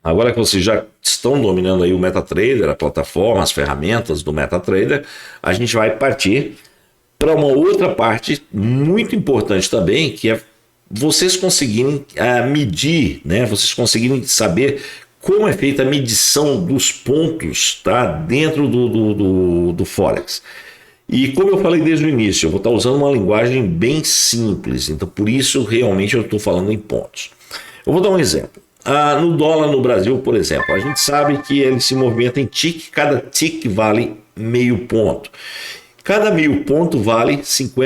Agora que vocês já estão dominando aí o MetaTrader, a plataforma, as ferramentas do MetaTrader, a gente vai partir para uma outra parte muito importante também, que é vocês conseguirem medir, né? Vocês conseguirem saber como é feita a medição dos pontos, tá? Dentro do Forex. E como eu falei desde o início, eu vou estar usando uma linguagem bem simples, então por isso realmente eu estou falando em pontos. Eu vou dar um exemplo. No dólar no Brasil, por exemplo, a gente sabe que ele se movimenta em tick, cada tick vale meio ponto. Cada meio ponto vale 5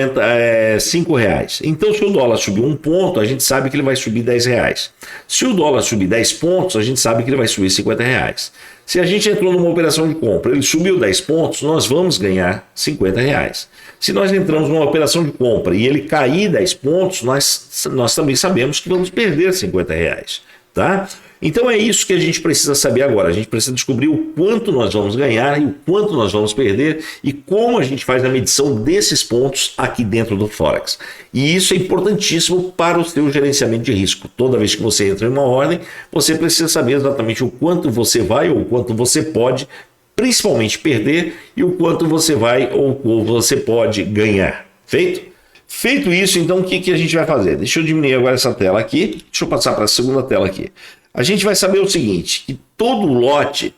reais. Então, se o dólar subir um ponto, a gente sabe que ele vai subir 10 reais. Se o dólar subir 10 pontos, a gente sabe que ele vai subir 50 reais. Se a gente entrou numa operação de compra, ele subiu 10 pontos, nós vamos ganhar 50 reais. Se nós entramos numa operação de compra e ele cair 10 pontos, nós também sabemos que vamos perder 50 reais. Tá? Então é isso que a gente precisa saber agora. A gente precisa descobrir o quanto nós vamos ganhar e o quanto nós vamos perder e como a gente faz a medição desses pontos aqui dentro do Forex. E isso é importantíssimo para o seu gerenciamento de risco. Toda vez que você entra em uma ordem, você precisa saber exatamente o quanto você vai ou o quanto você pode, principalmente perder, e o quanto você vai ou você pode ganhar. Feito? Feito isso, então o que a gente vai fazer? Deixa eu diminuir agora essa tela aqui. Deixa eu passar para a segunda tela aqui. A gente vai saber o seguinte, que todo lote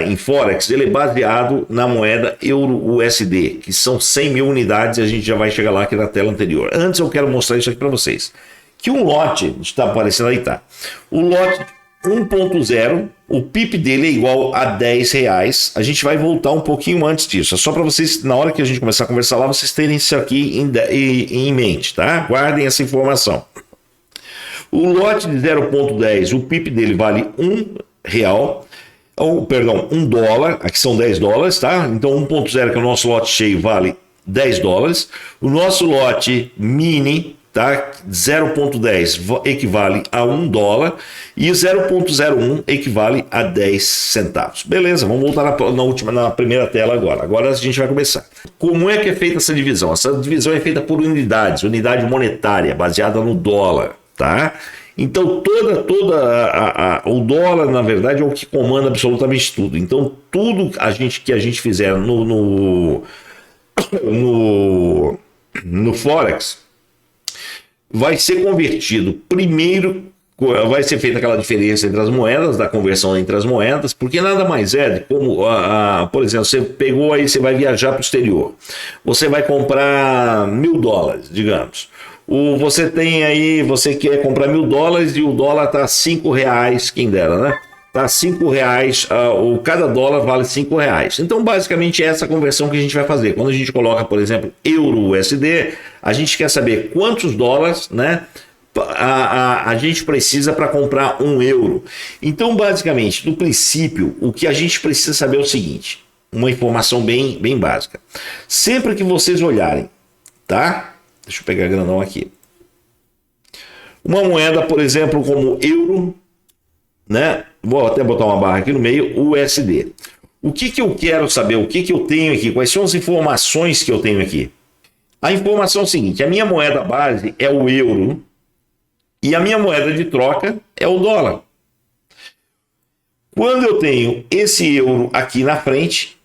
em Forex ele é baseado na moeda Euro-USD, que são 100 mil unidades, e a gente já vai chegar lá aqui na tela anterior. Antes eu quero mostrar isso aqui para vocês. Que um lote, está aparecendo aí, tá? O lote 1.0, o PIP dele é igual a 10 reais. A gente vai voltar um pouquinho antes disso. É só para vocês, na hora que a gente começar a conversar lá, vocês terem isso aqui em mente, tá? Guardem essa informação. O lote de 0.10, o PIP dele vale R$1, ou perdão, $1, aqui são 10 dólares, tá? Então 1.0, que é o nosso lote cheio, vale 10 dólares. O nosso lote mini, tá? 0.10 equivale a $1 e 0.01 equivale a 10 centavos. Beleza, vamos voltar na primeira tela agora. Agora a gente vai começar. Como é que é feita essa divisão? Essa divisão é feita por unidades, unidade monetária, baseada no dólar. Tá? Então o dólar na verdade é o que comanda absolutamente tudo. Então tudo que a gente fizer no Forex vai ser convertido primeiro, vai ser feita aquela diferença entre as moedas, da conversão entre as moedas, porque nada mais é de como, por exemplo, você pegou aí, você vai viajar para o exterior, você vai comprar $1.000, digamos. Você tem aí, você quer comprar $1.000 e o dólar está R$5, quem dera, né? Está R$5, cada dólar vale R$5. Então, basicamente, é essa conversão que a gente vai fazer. Quando a gente coloca, por exemplo, Euro-USD, a gente quer saber quantos dólares, né? A gente precisa para comprar €1. Então, basicamente, no princípio, o que a gente precisa saber é o seguinte, uma informação bem básica. Sempre que vocês olharem, tá? Deixa eu pegar grandão aqui. Uma moeda, por exemplo, como euro, né? Vou até botar uma barra aqui no meio, USD. O que eu quero saber? O que eu tenho aqui? Quais são as informações que eu tenho aqui? A informação é o seguinte, a minha moeda base é o euro e a minha moeda de troca é o dólar. Quando eu tenho esse euro aqui na frente,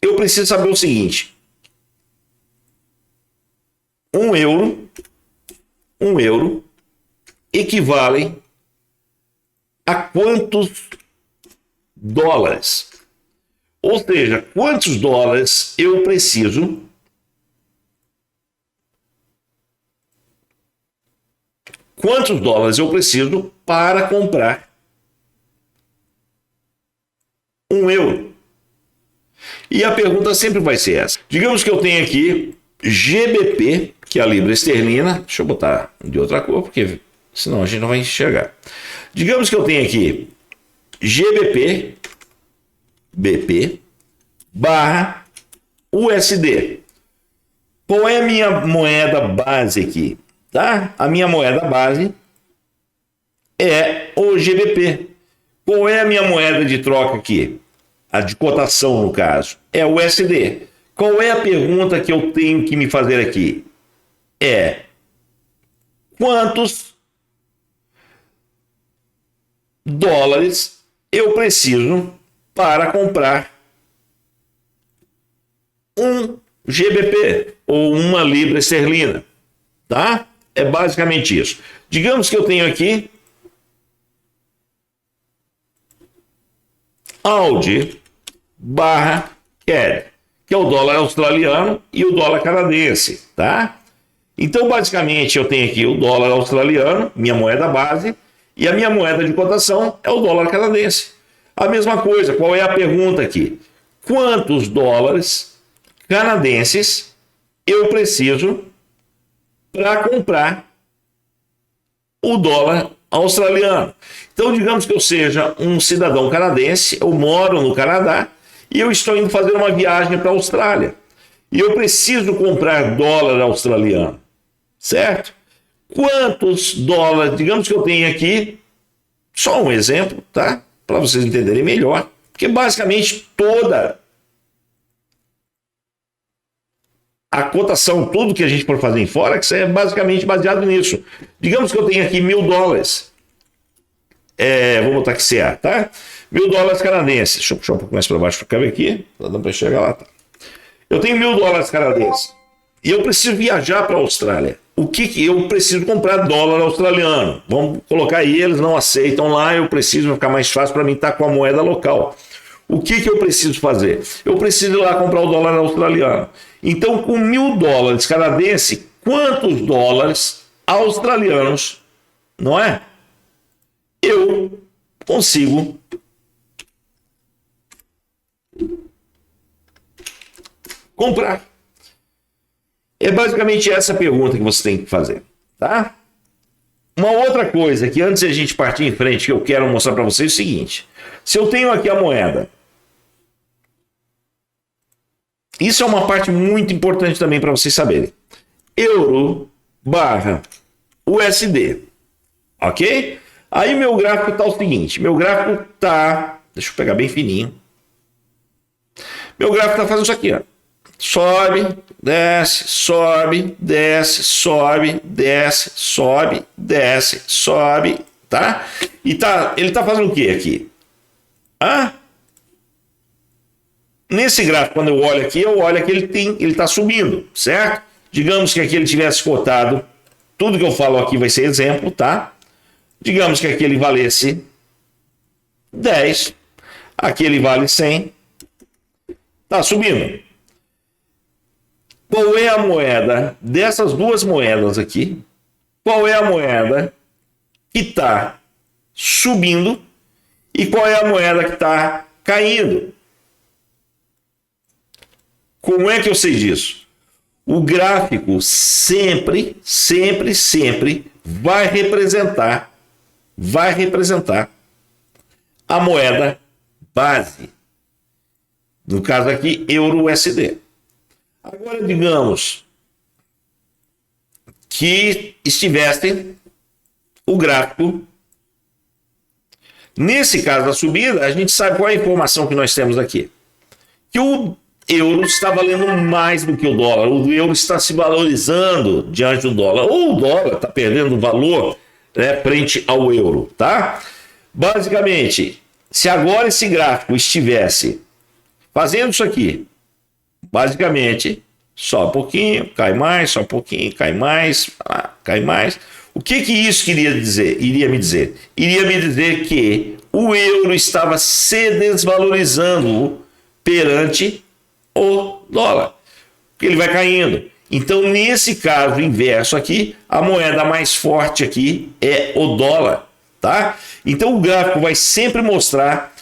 eu preciso saber o seguinte, um euro equivale a quantos dólares? Ou seja, quantos dólares eu preciso para comprar €1? E a pergunta sempre vai ser essa. Digamos que eu tenho aqui GBP, que é a libra esterlina. Deixa eu botar de outra cor, porque senão a gente não vai enxergar. Digamos que eu tenho aqui GBP, BP, barra USD. Qual é a minha moeda base aqui? Tá? A minha moeda base é o GBP. Qual é a minha moeda de troca aqui? A de cotação, no caso, é o USD. Qual é a pergunta que eu tenho que me fazer aqui? É quantos dólares eu preciso para comprar um GBP ou uma libra esterlina, tá? É basicamente isso. Digamos que eu tenho aqui AUD barra CAD, que é o dólar australiano e o dólar canadense, tá? Então, basicamente, eu tenho aqui o dólar australiano, minha moeda base, e a minha moeda de cotação é o dólar canadense. A mesma coisa, qual é a pergunta aqui? Quantos dólares canadenses eu preciso para comprar o dólar australiano? Então, digamos que eu seja um cidadão canadense, eu moro no Canadá e eu estou indo fazer uma viagem para a Austrália. E eu preciso comprar dólar australiano, certo? Quantos dólares, digamos que eu tenho aqui, só um exemplo, tá? Para vocês entenderem melhor, porque basicamente toda a cotação, tudo que a gente for fazer em Forex é basicamente baseado nisso. Digamos que eu tenho aqui $1.000. Vou botar aqui CA, tá? $1.000 canadenses. Deixa eu puxar um pouco mais para baixo para o câmbio aqui. Tá dando para chegar lá, tá? Eu tenho $1.000 canadenses. E eu preciso viajar para a Austrália. O que eu preciso comprar? Dólar australiano. Vamos colocar aí, eles não aceitam lá, eu preciso, vai ficar mais fácil para mim estar com a moeda local. O que eu preciso fazer? Eu preciso ir lá comprar o dólar australiano. Então, com $1.000 canadenses, quantos dólares australianos, não é? Eu consigo comprar. É basicamente essa pergunta que você tem que fazer, tá? Uma outra coisa que antes de a gente partir em frente, que eu quero mostrar para vocês é o seguinte. Se eu tenho aqui a moeda, isso é uma parte muito importante também para vocês saberem. Euro barra USD, ok? Aí meu gráfico está o seguinte, meu gráfico está, deixa eu pegar bem fininho. Meu gráfico está fazendo isso aqui, ó. Sobe, desce, sobe, desce, sobe, desce, sobe, desce, sobe, tá? E ele tá fazendo o que aqui? Nesse gráfico, quando eu olho aqui que ele tá subindo, certo? Digamos que aqui ele tivesse cotado, tudo que eu falo aqui vai ser exemplo, tá? Digamos que aqui ele valesse 10, aqui ele vale 100, tá subindo. Qual é a moeda dessas duas moedas aqui? Qual é a moeda que está subindo e qual é a moeda que está caindo? Como é que eu sei disso? O gráfico sempre vai representar a moeda base. No caso aqui, Euro-USD. Agora, digamos que estivesse o gráfico. Nesse caso da subida, a gente sabe qual é a informação que nós temos aqui. Que o euro está valendo mais do que o dólar. O euro está se valorizando diante do dólar. Ou o dólar está perdendo valor, né, frente ao euro, tá? Basicamente, se agora esse gráfico estivesse fazendo isso aqui, basicamente, só um pouquinho, cai mais, só um pouquinho, cai mais, cai mais. O que isso iria me dizer? Iria me dizer que o euro estava se desvalorizando perante o dólar, porque ele vai caindo. Então, nesse caso inverso aqui, a moeda mais forte aqui é o dólar, tá? Então, o gráfico vai sempre mostrar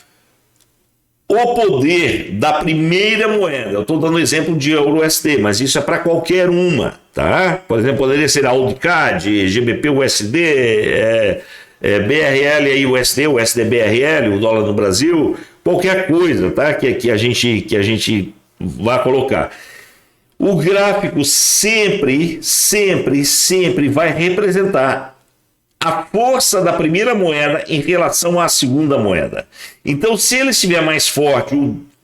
o poder da primeira moeda. Eu estou dando exemplo de Euro-USD, mas isso é para qualquer uma, tá? Por exemplo, poderia ser AUD-CAD, GBP-USD, BRL aí USD, USD-BRL, o dólar no Brasil, qualquer coisa, tá? Que a gente vai colocar. O gráfico sempre vai representar a força da primeira moeda em relação à segunda moeda. Então, se ele estiver mais forte,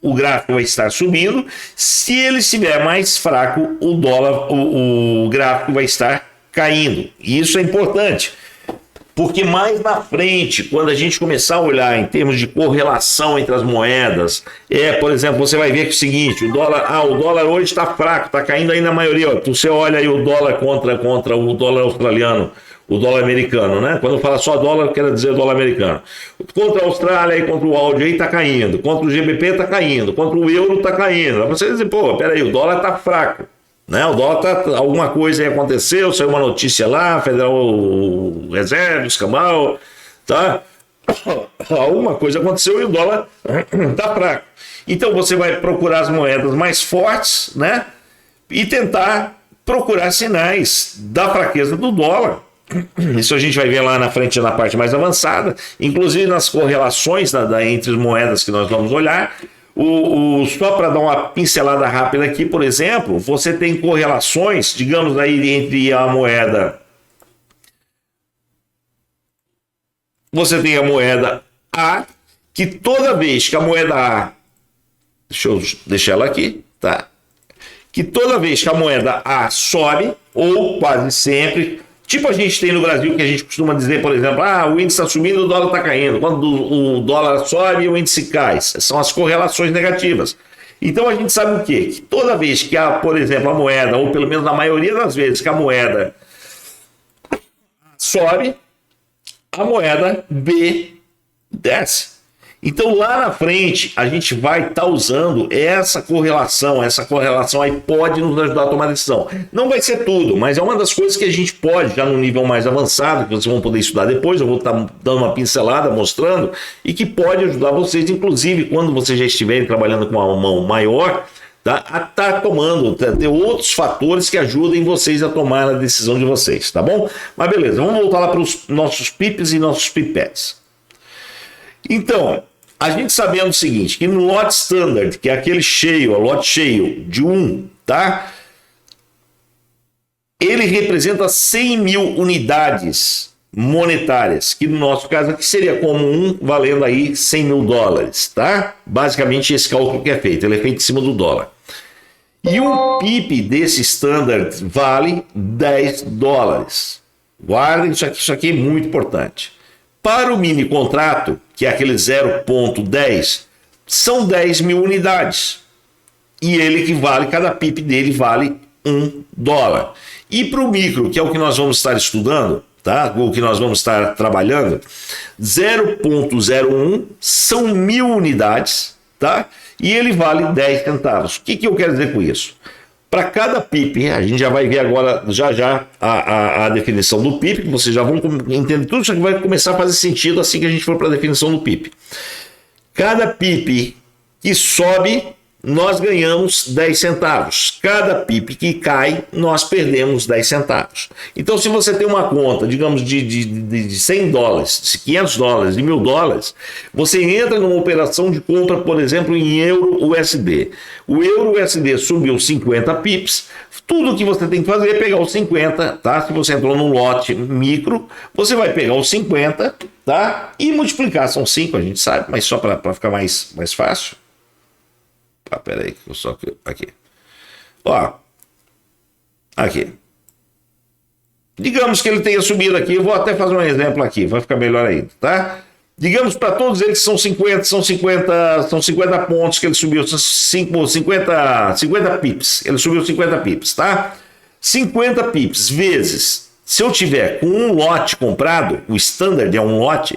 o gráfico vai estar subindo. Se ele estiver mais fraco, o gráfico vai estar caindo. E isso é importante, Porque mais na frente, quando a gente começar a olhar em termos de correlação entre as moedas, por exemplo, você vai ver que é o seguinte, o dólar hoje está fraco, está caindo aí na maioria. Ó, você olha aí o dólar contra o dólar australiano, o dólar americano, né? Quando eu falo só dólar, eu quero dizer dólar americano. Contra a Austrália e contra o áudio aí está caindo, contra o GBP está caindo, contra o euro está caindo. Aí você diz, pô, peraí, o dólar está fraco. Né? O dólar alguma coisa aí aconteceu, saiu uma notícia lá, Federal Reserve, escambau, tá? Alguma coisa aconteceu e o dólar tá fraco. Então você vai procurar as moedas mais fortes, né? E tentar procurar sinais da fraqueza do dólar. Isso a gente vai ver lá na frente, na parte mais avançada, inclusive nas correlações entre as moedas que nós vamos olhar. Só para dar uma pincelada rápida aqui, por exemplo, você tem correlações, digamos aí, entre a moeda. Você tem a moeda A, que toda vez que a moeda A, deixa eu deixar ela aqui, tá? Que toda vez que a moeda A sobe, ou quase sempre, tipo a gente tem no Brasil, que a gente costuma dizer, por exemplo, o índice está subindo, o dólar está caindo. Quando o dólar sobe, o índice cai. São as correlações negativas. Então a gente sabe o quê? Que toda vez que por exemplo, a moeda, ou pelo menos na maioria das vezes que a moeda sobe, a moeda B desce. Então lá na frente a gente vai estar usando essa correlação aí pode nos ajudar a tomar decisão. Não vai ser tudo, mas é uma das coisas que a gente pode, já no nível mais avançado, que vocês vão poder estudar depois, eu vou estar dando uma pincelada, mostrando, e que pode ajudar vocês, inclusive quando vocês já estiverem trabalhando com uma mão maior, tá? A estar tomando, ter outros fatores que ajudem vocês a tomar a decisão de vocês, tá bom? Mas beleza, vamos voltar lá para os nossos pips e nossos pipettes. Então, a gente sabendo o seguinte, que no lote standard, que é aquele cheio, o lote cheio de 1, tá? Ele representa 100 mil unidades monetárias, que no nosso caso aqui seria como 1 valendo aí 100 mil dólares, tá? Basicamente esse cálculo que é feito, ele é feito em cima do dólar. E um PIP desse standard vale 10 dólares. Guardem isso aqui é muito importante. Para o mini contrato, que é aquele 0,10, são 10 mil unidades. E ele equivale, cada PIP dele vale 1 dólar. E para o micro, que é o que nós vamos estar estudando, tá? O que nós vamos estar trabalhando, 0,01 são 1000 unidades, tá? E ele vale 10 centavos. O que eu quero dizer com isso? Para cada PIP, a gente já vai ver agora, já a definição do PIP, que vocês já vão entender tudo, isso que vai começar a fazer sentido assim que a gente for para a definição do PIP. Cada PIP que sobe, nós ganhamos 10 centavos. Cada PIP que cai, nós perdemos 10 centavos. Então, se você tem uma conta, digamos, de 100 dólares, de 500 dólares, de 1000 dólares, você entra numa operação de compra, por exemplo, em euro USD. O euro USD subiu 50 pips. Tudo que você tem que fazer é pegar os 50, tá? Se você entrou num lote micro, você vai pegar os 50, tá? E multiplicar. São 5, a gente sabe, mas só para ficar mais fácil. Peraí, só aqui. Ó, aqui. Digamos que ele tenha subido aqui, eu vou até fazer um exemplo aqui, vai ficar melhor ainda, tá? Digamos para todos eles que são 50 pontos que ele subiu, 50 pips, ele subiu 50 pips, tá? 50 pips vezes, se eu tiver com um lote comprado, o standard é um lote,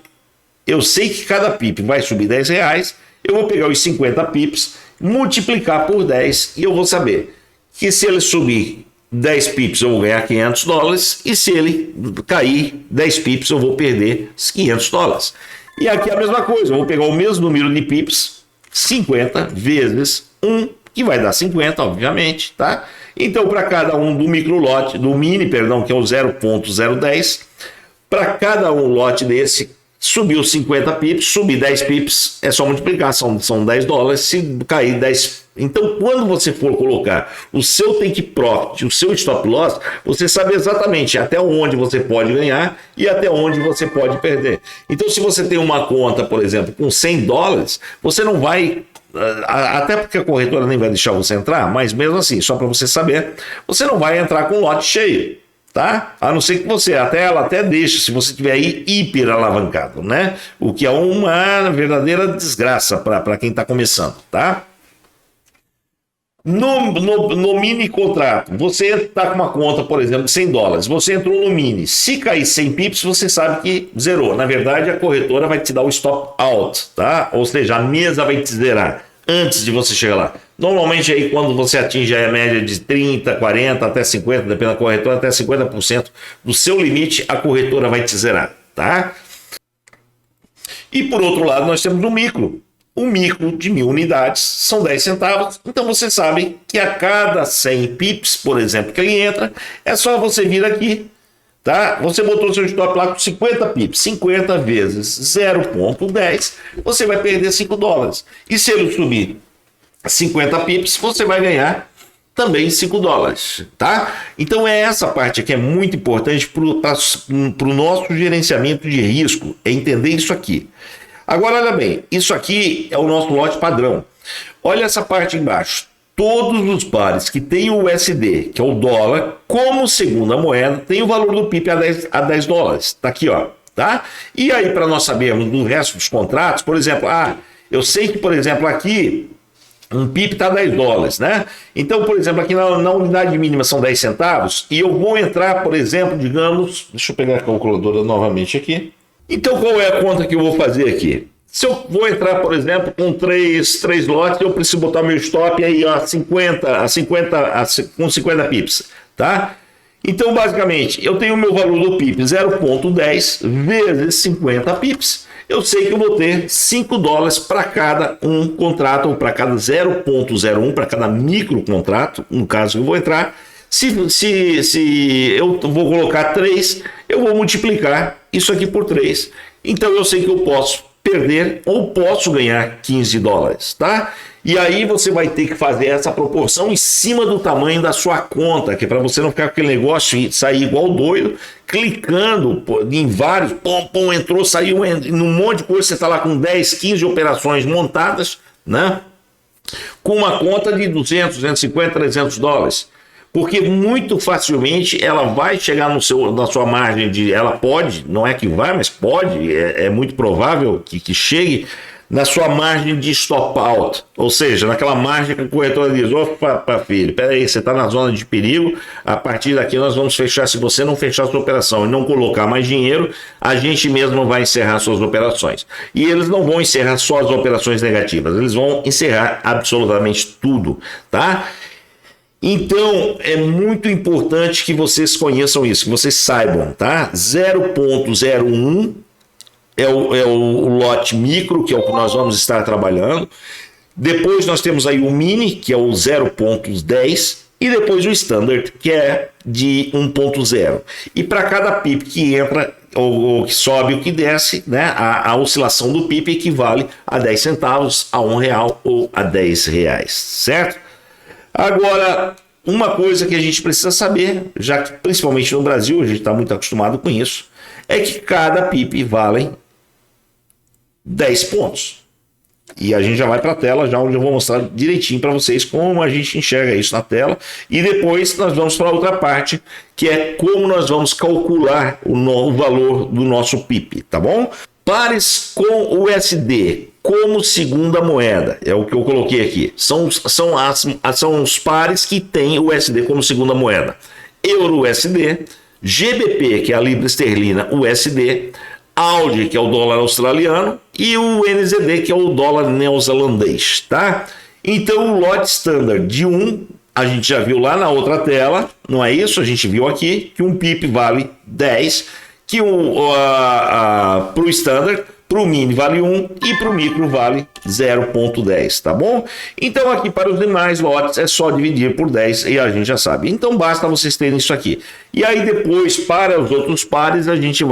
eu sei que cada pip vai subir 10 reais, eu vou pegar os 50 pips, multiplicar por 10 e eu vou saber que se ele subir 10 pips eu vou ganhar 500 dólares e se ele cair 10 pips eu vou perder os 500 dólares. E aqui é a mesma coisa, eu vou pegar o mesmo número de pips, 50 vezes 1, que vai dar 50, obviamente, tá? Então, para cada um do micro lote, do mini, perdão, que é o 0,010, para cada um lote desse, subiu 50 pips, subir 10 pips, é só multiplicar, são 10 dólares, se cair 10. Então, quando você for colocar o seu take profit, o seu stop loss, você sabe exatamente até onde você pode ganhar e até onde você pode perder. Então, se você tem uma conta, por exemplo, com 100 dólares, você não vai, até porque a corretora nem vai deixar você entrar, mas mesmo assim, só para você saber, você não vai entrar com lote cheio. tá? A não ser que ela até deixa, se você tiver aí hiper alavancado, né? O que é uma verdadeira desgraça para quem está começando, tá? No mini contrato, você está com uma conta, por exemplo, de $100. Você entrou no mini. Se cair 100 pips, você sabe que zerou. Na verdade, a corretora vai te dar o stop out, tá? Ou seja, a mesa vai te zerar antes de você chegar lá. Normalmente, aí, quando você atinge a média de 30, 40, até 50, dependendo da corretora, até 50% do seu limite, a corretora vai te zerar, tá? E por outro lado, nós temos o micro. O micro de 1.000 unidades são 10 centavos. Então você sabe que a cada 100 pips, por exemplo, que ele entra, é só você vir aqui, tá? Você botou seu stop lá com 50 pips, 50 vezes 0,10, você vai perder $5. E se ele subir 50 pips, você vai ganhar também $5, tá? Então é essa parte aqui é muito importante para o nosso gerenciamento de risco, é entender isso aqui. Agora, olha bem, isso aqui é o nosso lote padrão. Olha essa parte embaixo. Todos os pares que tem o USD, que é o dólar, como segunda moeda, tem o valor do PIP a 10 dólares. Tá aqui, ó. Tá? E aí, para nós sabermos do resto dos contratos, por exemplo, eu sei que, por exemplo, aqui um PIP está 10 dólares, né? Então, por exemplo, aqui na unidade mínima são 10 centavos, e eu vou entrar, por exemplo, digamos, deixa eu pegar a calculadora novamente aqui. Então, qual é a conta que eu vou fazer aqui? Se eu vou entrar, por exemplo, com três lotes, eu preciso botar meu stop aí com 50 pips, tá? Então, basicamente, eu tenho o meu valor do PIP 0,10 vezes 50 pips. Eu sei que eu vou ter $5 para cada um contrato, ou para cada 0,01, para cada micro contrato, no caso que eu vou entrar. Se eu vou colocar 3, eu vou multiplicar isso aqui por 3. Então eu sei que eu posso perder ou posso ganhar $15, tá? E aí você vai ter que fazer essa proporção em cima do tamanho da sua conta, que é para você não ficar com aquele negócio e sair igual doido, clicando em vários, entrou, saiu, num monte de coisa, você está lá com 10, 15 operações montadas, né? Com uma conta de 200, 250, $300. Porque muito facilmente ela vai chegar na sua margem ela pode, não é que vai, mas pode, é muito provável que chegue na sua margem de stop out, ou seja, naquela margem que a corretora diz, opa, filho, peraí, você está na zona de perigo, a partir daqui nós vamos fechar, se você não fechar a sua operação e não colocar mais dinheiro, a gente mesmo vai encerrar suas operações. E eles não vão encerrar só as operações negativas, eles vão encerrar absolutamente tudo, tá? Então, é muito importante que vocês conheçam isso, que vocês saibam, tá? 0,01 é o lote micro, que é o que nós vamos estar trabalhando. Depois nós temos aí o mini, que é o 0,10, e depois o standard, que é de 1,0. E para cada PIP que entra, ou que sobe ou que desce, né, a oscilação do PIP equivale a 10 centavos, a R$1 ou a R$10, certo? Agora, uma coisa que a gente precisa saber, já que principalmente no Brasil a gente está muito acostumado com isso, é que cada PIP vale 10 pontos. E a gente já vai para a tela, já onde eu vou mostrar direitinho para vocês como a gente enxerga isso na tela. E depois nós vamos para outra parte, que é como nós vamos calcular o valor do nosso PIP, tá bom? Pares com USD como segunda moeda, é o que eu coloquei aqui. São os pares que têm o USD como segunda moeda. Euro-USD, GBP, que é a libra esterlina USD, AUD, que é o dólar australiano, e o NZD, que é o dólar neozelandês, tá? Então o lote standard de 1, a gente já viu lá na outra tela, não é isso? A gente viu aqui que um PIP vale 10, que para o standard, para o mini vale 1 e para o micro vale 0,10, tá bom? Então aqui para os demais lotes é só dividir por 10 e a gente já sabe. Então basta vocês terem isso aqui. E aí depois para os outros pares a gente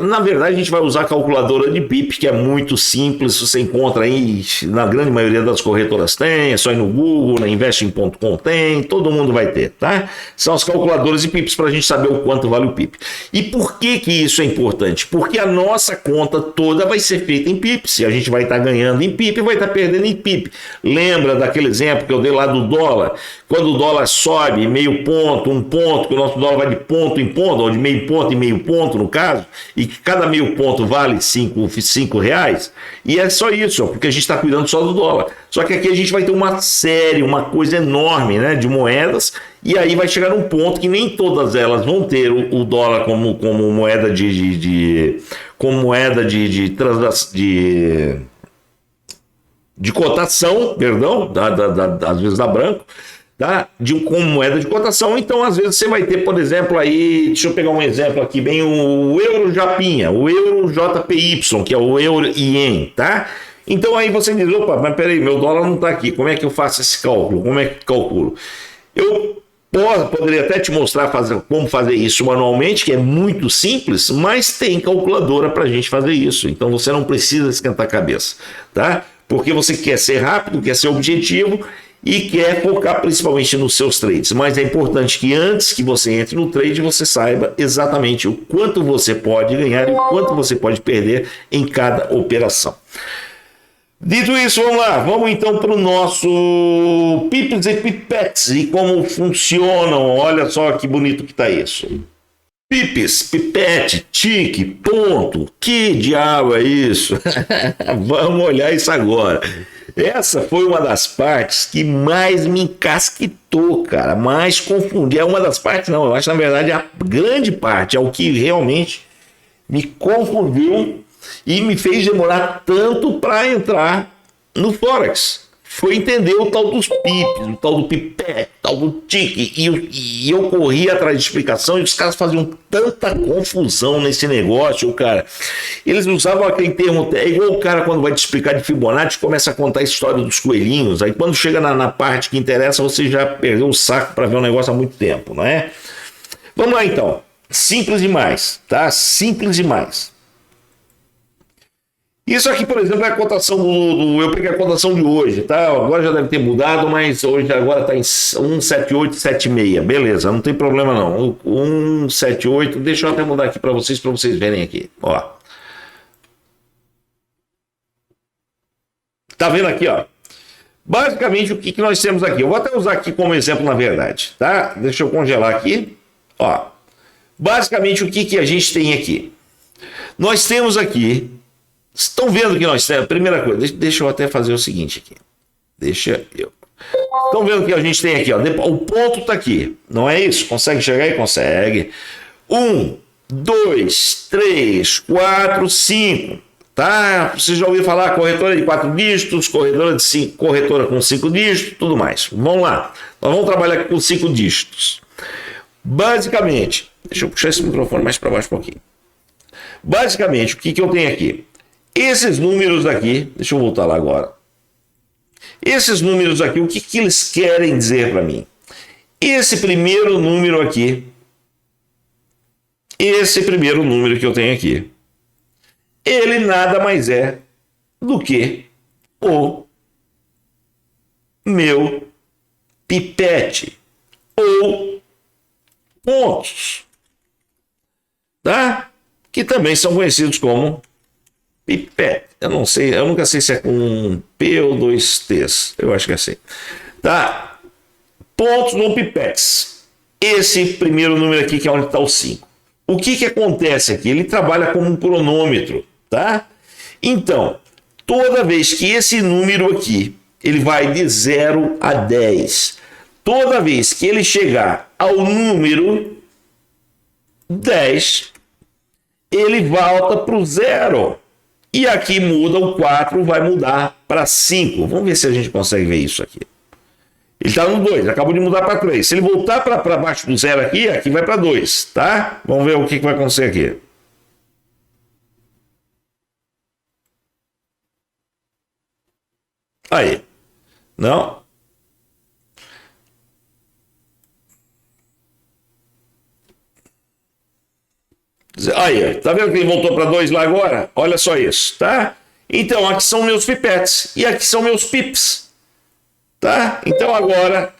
na verdade a gente vai usar a calculadora de PIP, que é muito simples, você encontra aí, na grande maioria das corretoras tem, é só ir no Google, na investing.com tem, todo mundo vai ter, tá? São as calculadoras de PIPs para a gente saber o quanto vale o PIP. E por que isso é importante? Porque a nossa conta toda vai ser feita em PIPs, e a gente vai estar ganhando em PIP e vai estar perdendo em PIP. Lembra daquele exemplo que eu dei lá do dólar? quando o dólar sobe meio ponto, um ponto, que o nosso dólar vai de ponto em ponto, ou de meio ponto em meio ponto, no caso, e que cada meio ponto vale cinco reais, e é só isso, porque a gente está cuidando só do dólar. Só que aqui a gente vai ter uma série, uma coisa enorme, né, de moedas, e aí vai chegar num ponto que nem todas elas vão ter o dólar como moeda de cotação, perdão, às vezes dá branco, tá? Como moeda de cotação. Então, às vezes, você vai ter, por exemplo, aí, deixa eu pegar um exemplo aqui, bem o euro japinha, o euro JPY, que é o euro ien, tá? Então, aí você diz, opa, mas peraí, meu dólar não está aqui, como é que eu faço esse cálculo? Como é que calculo? Eu poderia até te mostrar como fazer isso manualmente, que é muito simples, mas tem calculadora para a gente fazer isso. Então, você não precisa esquentar a cabeça, tá? Porque você quer ser rápido, quer ser objetivo e quer focar principalmente nos seus trades. Mas é importante que antes que você entre no trade, você saiba exatamente o quanto você pode ganhar e o quanto você pode perder em cada operação. Dito isso, vamos lá. Vamos então para o nosso Pips e Pipettes e como funcionam. Olha só que bonito que está isso. Pips, pipete, tique, ponto. Que diabo é isso? Vamos olhar isso agora. Essa foi uma das partes que mais me encasquitou, cara. Mais confundi. É uma das partes, não. Eu acho, na verdade, a grande parte. É o que realmente me confundiu e me fez demorar tanto para entrar no Forex. Foi entender o tal dos pips, o tal do pipete, o tal do tique, e eu corri atrás de explicação e os caras faziam tanta confusão nesse negócio, cara. Eles usavam aquele termo, é igual o cara quando vai te explicar de Fibonacci, começa a contar a história dos coelhinhos, aí quando chega na parte que interessa, você já perdeu o saco para ver o negócio há muito tempo, não é? Vamos lá então, simples demais, tá? Simples demais. Isso aqui, por exemplo, é a cotação eu peguei a cotação de hoje, tá? Agora já deve ter mudado, mas hoje agora está em 178,76. Beleza, não tem problema não. 178, deixa eu até mudar aqui para vocês verem aqui. Ó. Tá vendo aqui, ó? Basicamente, o que nós temos aqui? Eu vou até usar aqui como exemplo, na verdade, tá? Deixa eu congelar aqui. Ó. Basicamente, o que a gente tem aqui? Nós temos aqui. Estão vendo que nós temos? Primeira coisa, deixa eu até fazer o seguinte aqui. Estão vendo que a gente tem aqui, ó? O ponto está aqui, não é isso? Consegue chegar aí? Consegue. 1, 2, 3, 4, 5. Tá? Você já ouviu falar corretora de 4 dígitos, corretora com 5 dígitos, tudo mais. Vamos lá. Nós vamos trabalhar com 5 dígitos. Basicamente, deixa eu puxar esse microfone mais para baixo um pouquinho. Basicamente, o que eu tenho aqui? Esses números aqui, deixa eu voltar lá agora. Esses números aqui, o que eles querem dizer para mim? Esse primeiro número aqui, esse primeiro número que eu tenho aqui, ele nada mais é do que o meu pipete ou pontos, tá? Que também são conhecidos como pipete. Eu não sei, eu nunca sei se é com um P ou 2 T's. Eu acho que é assim. Tá? Pontos ou pipetes. Esse primeiro número aqui, que é onde está o 5. O que acontece aqui? Ele trabalha como um cronômetro, tá? Então, toda vez que esse número aqui, ele vai de 0 a 10. Toda vez que ele chegar ao número 10, ele volta para o 0. E aqui muda o 4, vai mudar para 5. Vamos ver se a gente consegue ver isso aqui. Ele está no 2, acabou de mudar para 3. Se ele voltar para baixo do 0 aqui, aqui vai para 2, tá? Vamos ver o que vai acontecer aqui. Aí. Não? Aí, tá vendo que ele voltou para 2 lá agora? Olha só isso, tá? Então, aqui são meus pipetes e aqui são meus pips, tá? Então, agora,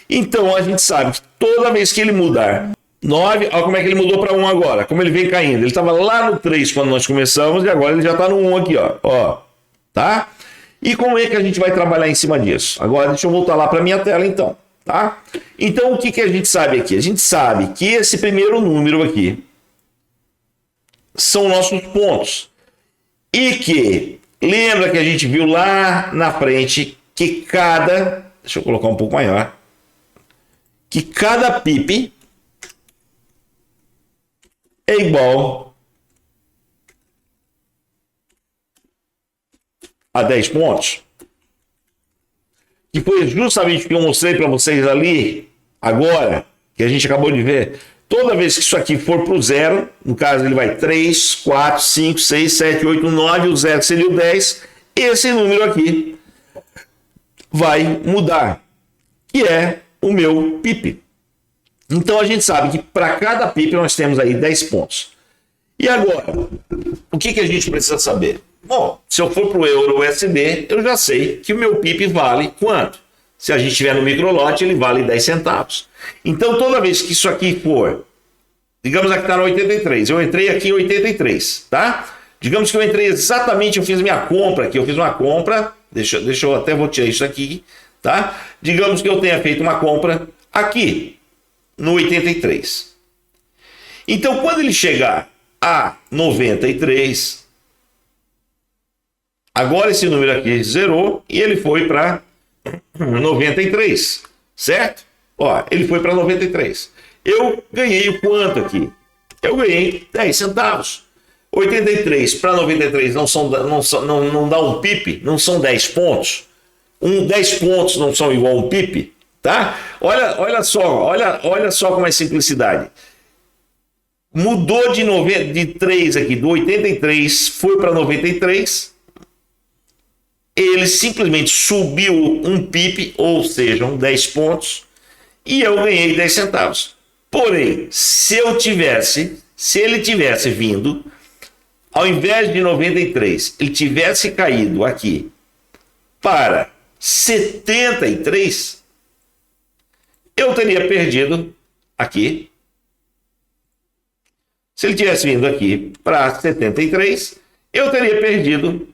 a gente sabe que toda vez que ele mudar 9, olha como é que ele mudou para 1 agora, como ele vem caindo. Ele estava lá no 3 quando nós começamos e agora ele já está no 1 aqui, ó, tá? E como é que a gente vai trabalhar em cima disso? Agora, deixa eu voltar lá para minha tela, então. tá? Então, o que, que a gente sabe aqui? A gente sabe que esse primeiro número aqui são nossos pontos. E que, lembra que a gente viu lá na frente que cada, deixa eu colocar um pouco maior, que cada pip é igual a 10 pontos. Que foi justamente o que eu mostrei para vocês ali, agora, que a gente acabou de ver. Toda vez que isso aqui for para o zero, no caso ele vai 3, 4, 5, 6, 7, 8, 9, o zero seria o 10, esse número aqui vai mudar, que é o meu PIP. Então a gente sabe que para cada PIP nós temos aí 10 pontos. E agora, o que, que a gente precisa saber? Bom, se eu for para o euro USD, eu já sei que o meu PIP vale quanto? Se a gente estiver no microlote, ele vale 10 centavos. Então, toda vez que isso aqui for, digamos aqui está no 83, eu entrei aqui em 83, tá? Digamos que eu entrei exatamente, eu fiz minha compra aqui, eu fiz uma compra, deixa eu até vou tirar isso aqui, tá? Digamos que eu tenha feito uma compra aqui, no 83. Então, quando ele chegar a 93, agora esse número aqui zerou e ele foi para 93, certo? Ó, ele foi para 93. Eu ganhei o quanto aqui? Eu ganhei 10 centavos. 83 para 93 não dá um PIP, não são 10 pontos. 10 pontos não são igual a um PIP, tá? Olha só como é simplicidade. Mudou de 3 aqui, do 83 foi para 93. Ele simplesmente subiu um PIP, ou seja, 10 pontos, e eu ganhei 10 centavos. Porém, se ele tivesse vindo, ao invés de 93, ele tivesse caído aqui para 73, eu teria perdido aqui. Se ele tivesse vindo aqui para 73, eu teria perdido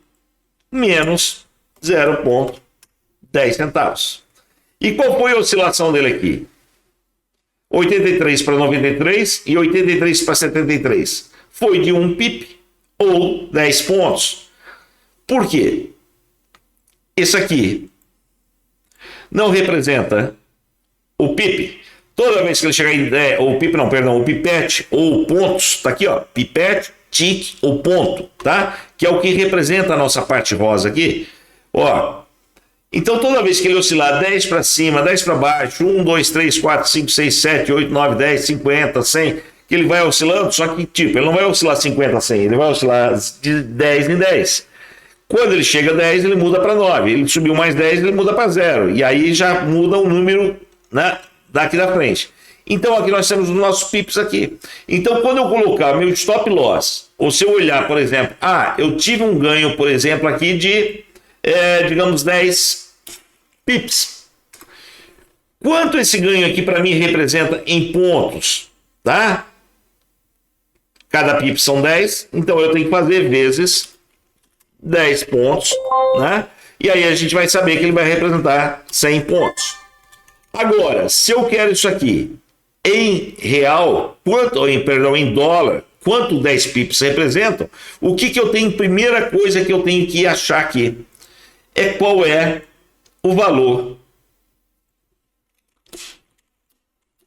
menos 0,10 centavos. E qual foi a oscilação dele aqui? 83 para 93 e 83 para 73. Foi de 1 pip ou 10 pontos. Por quê? Isso aqui não representa o pip. Toda vez que ele chegar em o pip, não, perdão, o pipete ou pontos, tá aqui, ó, pipete, tique ou ponto, tá? Que é o que representa a nossa parte rosa aqui. Ó, então toda vez que ele oscilar 10 para cima, 10 para baixo, 1, 2, 3, 4, 5, 6, 7, 8, 9, 10, 50, 100, que ele vai oscilando, só que tipo, ele não vai oscilar 50 a 100, ele vai oscilar de 10 em 10. Quando ele chega a 10, ele muda para 9, ele subiu mais 10, ele muda para 0, e aí já muda o número, né, daqui da frente. Então aqui nós temos os nossos pips aqui. Então quando eu colocar meu stop loss, ou se eu olhar, por exemplo, eu tive um ganho, por exemplo, aqui de digamos 10 pips. Quanto esse ganho aqui para mim representa em pontos, tá? Cada pip são 10, então eu tenho que fazer vezes 10 pontos, né? E aí a gente vai saber que ele vai representar 100 pontos. Agora, se eu quero isso aqui em real, em dólar, quanto 10 pips representam, o que eu tenho, primeira coisa que eu tenho que achar aqui é qual é o valor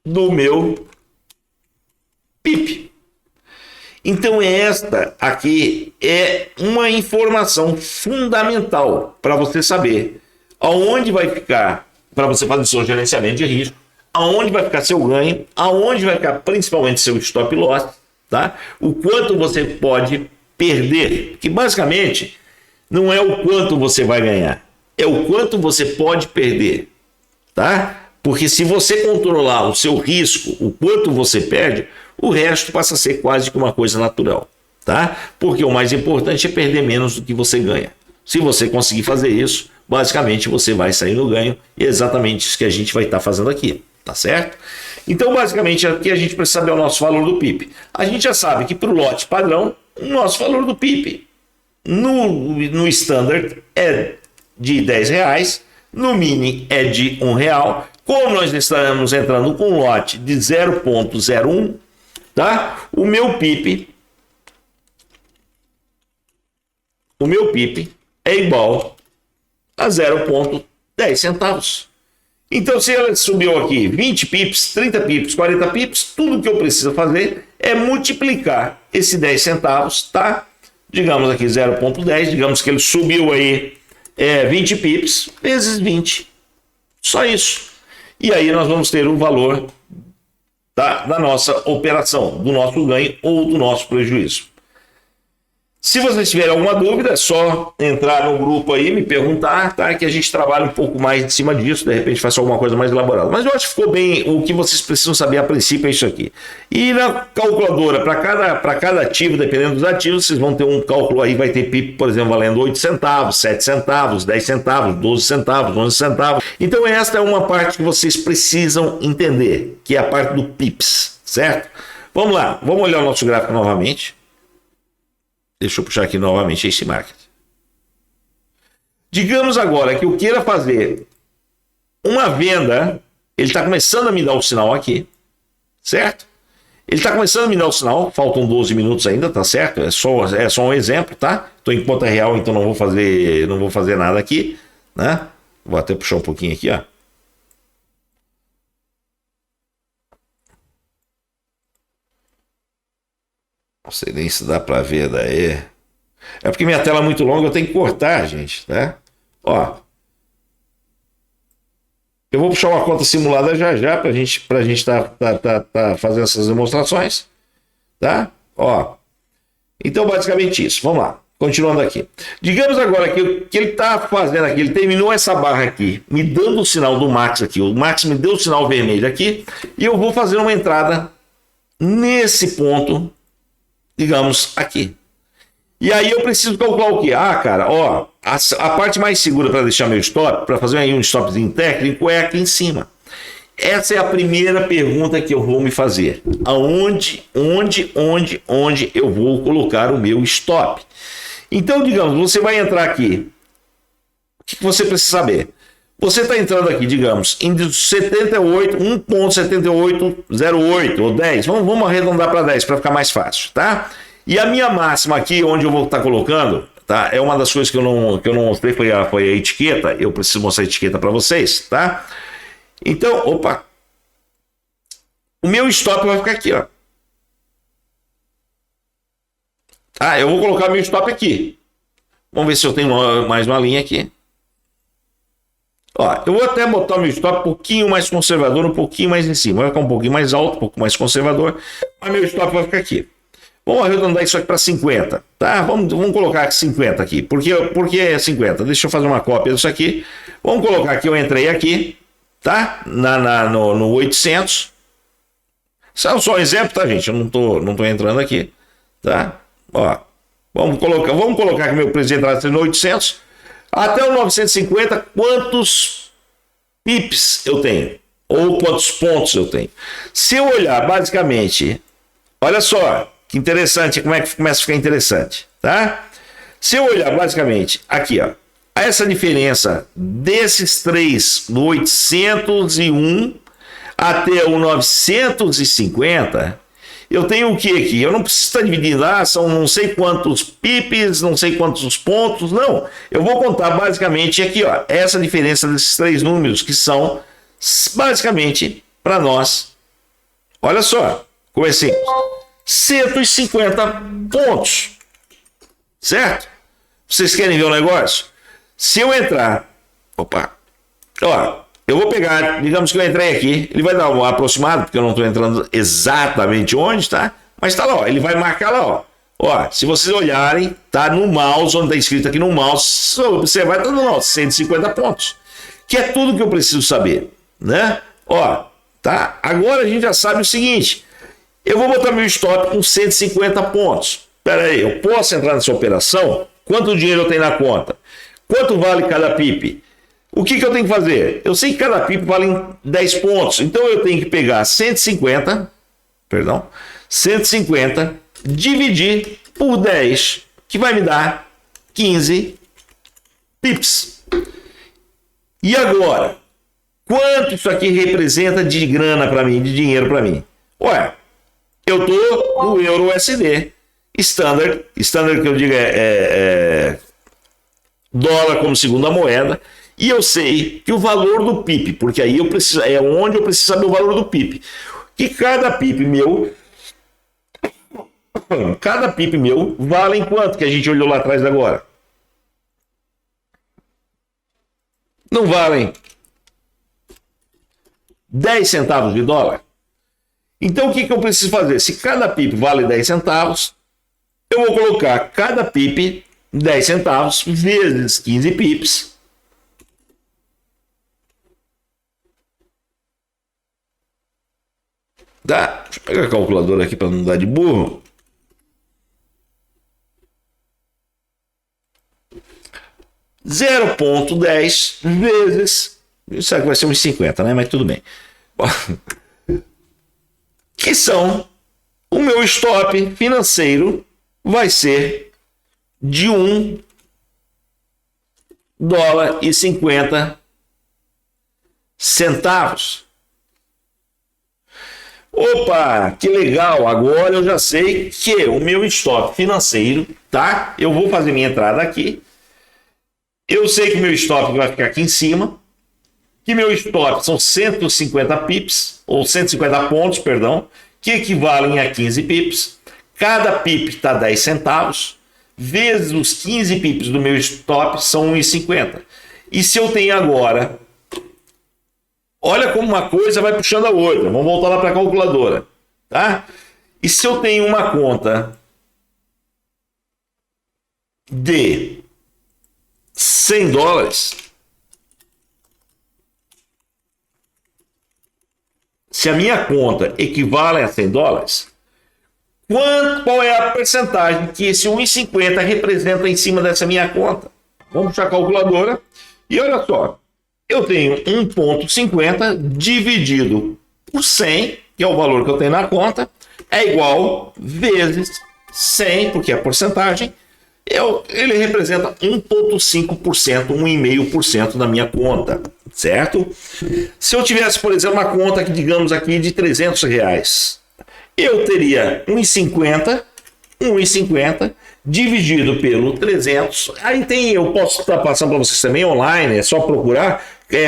do meu PIP. Então esta aqui é uma informação fundamental para você saber aonde vai ficar, para você fazer seu gerenciamento de risco, aonde vai ficar seu ganho, aonde vai ficar principalmente seu stop loss, tá? O quanto você pode perder, que basicamente não é o quanto você vai ganhar, é o quanto você pode perder, tá? Porque se você controlar o seu risco, o quanto você perde, o resto passa a ser quase que uma coisa natural, tá? Porque o mais importante é perder menos do que você ganha. Se você conseguir fazer isso, basicamente você vai sair no ganho, e é exatamente isso que a gente vai estar fazendo aqui, tá certo? Então, basicamente, aqui a gente precisa saber o nosso valor do PIP. A gente já sabe que para o lote padrão, o nosso valor do PIP no standard é de R$10, no mini é de R$1, Como nós estamos entrando com um lote de 0,01, tá? O meu PIP é igual a 0,10 centavos. Então, se ela subiu aqui 20 pips, 30 pips, 40 pips, tudo que eu preciso fazer é multiplicar esse 10 centavos, tá? Digamos aqui 0,10, digamos que ele subiu aí 20 pips vezes 20. Só isso. E aí nós vamos ter o valor da nossa operação, do nosso ganho ou do nosso prejuízo. Se vocês tiverem alguma dúvida, é só entrar no grupo aí, me perguntar, tá? Que a gente trabalha um pouco mais em cima disso, de repente faça alguma coisa mais elaborada. Mas eu acho que ficou bem, o que vocês precisam saber a princípio é isso aqui. E na calculadora, para cada ativo, dependendo dos ativos, vocês vão ter um cálculo aí, vai ter PIP, por exemplo, valendo 8 centavos, 7 centavos, 10 centavos, 12 centavos, 11 centavos. Então esta é uma parte que vocês precisam entender, que é a parte do PIPs, certo? Vamos lá, vamos olhar o nosso gráfico novamente. Deixa eu puxar aqui novamente esse market. Digamos agora que eu queira fazer uma venda, ele está começando a me dar o sinal aqui, certo? Ele está começando a me dar o sinal, faltam 12 minutos ainda, tá certo? É só um exemplo, tá? Estou em conta real, então não vou fazer nada aqui, né? Vou até puxar um pouquinho aqui, ó. Não sei nem se dá para ver daí. É porque minha tela é muito longa, eu tenho que cortar, gente, né? Ó. Eu vou puxar uma conta simulada já pra gente tá fazendo essas demonstrações, tá? Ó. Então, basicamente isso. Vamos lá. Continuando aqui. Digamos agora que ele tá fazendo aqui, ele terminou essa barra aqui, me dando o sinal do Max aqui. O Max me deu o sinal vermelho aqui e eu vou fazer uma entrada nesse ponto, digamos, aqui. E aí eu preciso calcular o quê? Ah, cara, ó, a parte mais segura para deixar meu stop, para fazer aí um stopzinho técnico, é aqui em cima. Essa é a primeira pergunta que eu vou me fazer. Onde eu vou colocar o meu stop? Então, digamos, você vai entrar aqui. O que você precisa saber? Você está entrando aqui, digamos, em 1.7808 ou 10. Vamos arredondar para 10 para ficar mais fácil, tá? E a minha máxima aqui, onde eu vou estar colocando, tá? É uma das coisas que eu não mostrei, foi a etiqueta. Eu preciso mostrar a etiqueta para vocês, tá? Então, opa. O meu stop vai ficar aqui, ó. Ah, eu vou colocar meu stop aqui. Vamos ver se eu tenho mais uma linha aqui. Ó, eu vou até botar o meu stop um pouquinho mais conservador, um pouquinho mais em cima. Vai ficar um pouquinho mais alto, um pouco mais conservador. Mas meu stop vai ficar aqui. Vamos arredondar isso aqui para 50, tá? Vamos colocar 50 aqui. Por que 50? Deixa eu fazer uma cópia disso aqui. Vamos colocar que eu entrei aqui, tá? No 800. Isso é só um exemplo, tá, gente? Eu não tô entrando aqui, tá? Ó, vamos colocar que meu preço de entrada no 800. Até o 950, quantos pips eu tenho? Ou quantos pontos eu tenho? Se eu olhar, basicamente, olha só, que interessante, como é que começa a ficar interessante, tá? Se eu olhar, basicamente, aqui, ó, essa diferença desses três, do 801 até o 950, eu tenho o que aqui? Eu não preciso estar dividindo, são não sei quantos pips, não sei quantos pontos, não. Eu vou contar basicamente aqui, ó, essa diferença desses três números que são basicamente para nós. Olha só, como é simples. 150 pontos, certo? Vocês querem ver o negócio? Se eu entrar, opa, ó, eu vou pegar, digamos que eu entrei aqui, ele vai dar um aproximado, porque eu não estou entrando exatamente onde, tá? Mas tá lá, ó, ele vai marcar lá, ó. Ó, se vocês olharem, tá no mouse, onde está escrito aqui no mouse, você vai estar no 150 pontos, que é tudo que eu preciso saber, né? Ó, tá? Agora a gente já sabe o seguinte, eu vou botar meu stop com 150 pontos. Espera aí, eu posso entrar nessa operação? Quanto dinheiro eu tenho na conta? Quanto vale cada PIP? O que eu tenho que fazer? Eu sei que cada PIP vale 10 pontos. Então eu tenho que pegar 150, dividir por 10, que vai me dar 15 pips. E agora? Quanto isso aqui representa de grana para mim, de dinheiro para mim? Ué, eu tô no euro USD. Standard que eu digo é dólar como segunda moeda. E eu sei que o valor do PIB, porque aí eu preciso, é onde eu preciso saber o valor do PIB. Que cada PIB meu vale em quanto que a gente olhou lá atrás agora? Não valem 10 centavos de dólar? Então o que eu preciso fazer? Se cada PIB vale 10 centavos, eu vou colocar cada PIB 10 centavos vezes 15 pips. Tá? Deixa eu pegar a calculadora aqui para não dar de burro. (0,10 vezes... Isso aqui vai ser uns 50, né? Mas tudo bem. Que são... O meu stop financeiro vai ser de $1,50. Opa, que legal! Agora eu já sei que o meu stop financeiro, tá? Eu vou fazer minha entrada aqui. Eu sei que meu stop vai ficar aqui em cima. Que meu stop são 150 pips, ou 150 pontos, perdão, que equivalem a 15 pips. Cada pip está 10 centavos, vezes os 15 pips do meu stop são 1,50. E se eu tenho agora... Olha como uma coisa vai puxando a outra. Vamos voltar lá para a calculadora, tá? E se eu tenho uma conta de $100, se a minha conta equivale a $100, qual é a percentagem que esse 1,50 representa em cima dessa minha conta? Vamos puxar a calculadora e olha só. Eu tenho 1,50 dividido por 100, que é o valor que eu tenho na conta, é igual vezes 100, porque é porcentagem, ele representa 1,5%, 1,5% da minha conta, certo? Se eu tivesse, por exemplo, uma conta que, digamos aqui, de R$300, eu teria 1,50 dividido pelo 300, aí eu posso estar passando para vocês também online, é só procurar,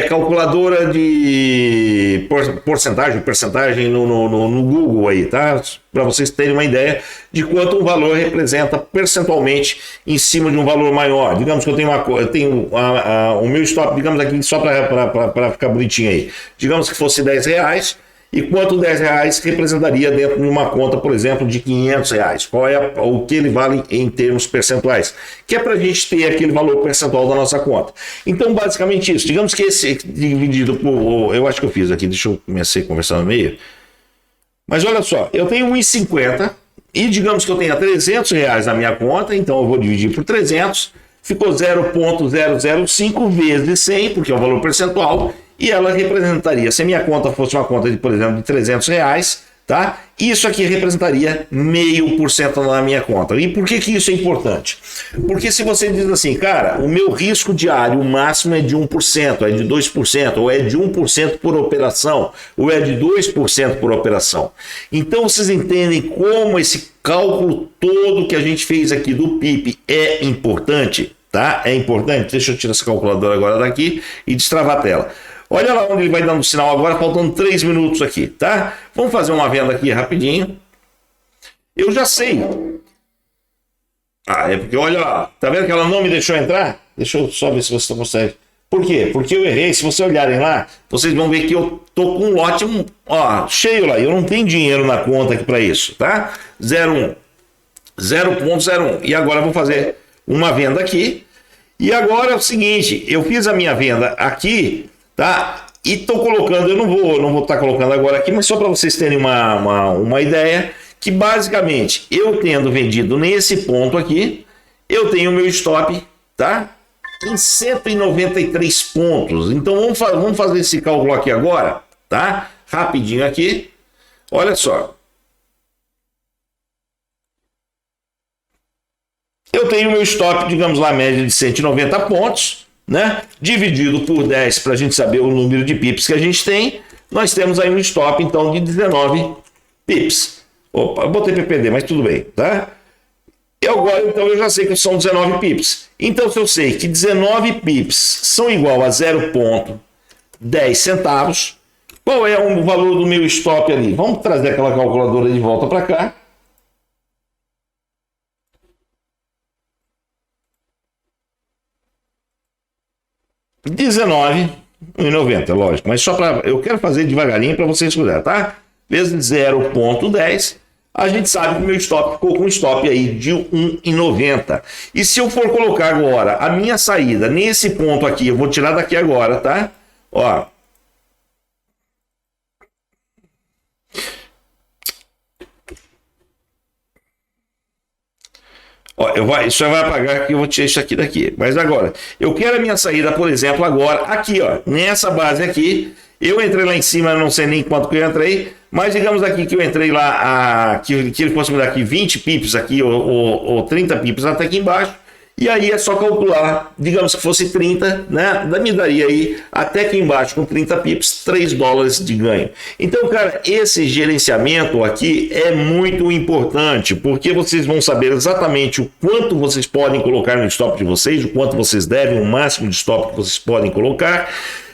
calculadora de percentagem no Google aí, tá? Para vocês terem uma ideia de quanto um valor representa percentualmente em cima de um valor maior. Digamos que eu tenho o meu stop, digamos aqui, só para ficar bonitinho aí, digamos que fosse R$10, e quanto R$10 representaria dentro de uma conta, por exemplo, de R$500? Qual é o que ele vale em termos percentuais? Que é para a gente ter aquele valor percentual da nossa conta. Então, basicamente isso. Digamos que esse dividido por... Eu acho que eu fiz aqui, deixa eu começar a conversar no meio. Mas olha só, eu tenho 1,50 e digamos que eu tenha R$300 na minha conta, então eu vou dividir por 300, ficou 0,005 vezes 100, porque é o valor percentual, e ela representaria, se a minha conta fosse uma conta de, por exemplo, de R$300, tá? Isso aqui representaria 0,5% na minha conta. E por que isso é importante? Porque se você diz assim, cara, o meu risco diário máximo é de 1%, é de 2%, ou é de 1% por operação, ou é de 2% por operação. Então vocês entendem como esse cálculo todo que a gente fez aqui do PIB é importante, tá? É importante. Deixa eu tirar essa calculadora agora daqui e destravar a tela. Olha lá onde ele vai dando sinal agora, faltando 3 minutos aqui, tá? Vamos fazer uma venda aqui rapidinho. Eu já sei. É porque olha lá, tá vendo que ela não me deixou entrar? Deixa eu só ver se você consegue. Por quê? Porque eu errei. Se vocês olharem lá, vocês vão ver que eu tô com um lote cheio lá. Eu não tenho dinheiro na conta aqui para isso, tá? 0,01. E agora eu vou fazer uma venda aqui. E agora é o seguinte, eu fiz a minha venda aqui, tá? E estou colocando, eu não vou estar colocando agora aqui, mas só para vocês terem uma ideia, que basicamente eu tendo vendido nesse ponto aqui, eu tenho o meu stop, tá? Em 193 pontos. Então vamos fazer esse cálculo aqui agora, tá? Rapidinho aqui. Olha só. Eu tenho o meu stop, digamos lá, média de 190 pontos. né? Dividido por 10 para a gente saber o número de pips que a gente tem, nós temos aí um stop então de 19 pips. Opa, eu botei PPD, mas tudo bem, tá? E agora então eu já sei que são 19 pips. Então se eu sei que 19 pips são igual a 0,10 centavos, qual é o valor do meu stop ali? Vamos trazer aquela calculadora de volta para cá. R$19,90, lógico, mas só para eu quero fazer devagarinho para vocês escutarem, tá? Vezes 0,10, a gente sabe que o meu stop ficou com um stop aí de R$1,90. E se eu for colocar agora a minha saída nesse ponto aqui, eu vou tirar daqui agora, tá? Ó. Ó, isso já vai apagar que eu vou tirar isso aqui daqui. Mas agora, eu quero a minha saída, por exemplo, agora, aqui, ó, nessa base aqui. Eu entrei lá em cima, não sei nem quanto que eu entrei, mas digamos aqui que eu entrei lá, que ele fosse me dar aqui 20 pips aqui, ou 30 pips até aqui embaixo. E aí é só calcular, digamos que fosse 30, né? Me daria aí até aqui embaixo com 30 pips, $3 de ganho. Então, cara, esse gerenciamento aqui é muito importante, porque vocês vão saber exatamente o quanto vocês podem colocar no stop de vocês, o quanto vocês devem, o máximo de stop que vocês podem colocar.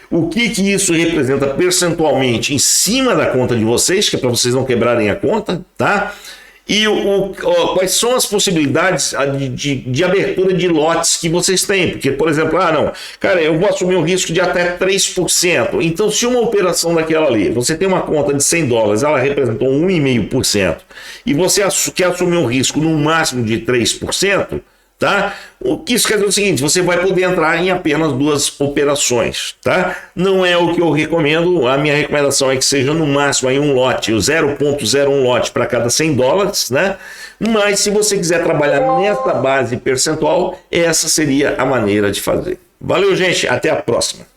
O que isso representa percentualmente em cima da conta de vocês, que é para vocês não quebrarem a conta, tá? E quais são as possibilidades de abertura de lotes que vocês têm? Porque, por exemplo, não, cara, eu vou assumir um risco de até 3%. Então, se uma operação daquela ali, você tem uma conta de $100, ela representou 1,5%, e você quer assumir um risco no máximo de 3%, tá? O que isso quer dizer é o seguinte, você vai poder entrar em apenas 2 operações, tá? Não é o que eu recomendo, a minha recomendação é que seja no máximo aí um lote, o 0,01 lote para cada $100, né? Mas se você quiser trabalhar nessa base percentual, essa seria a maneira de fazer. Valeu, gente, até a próxima.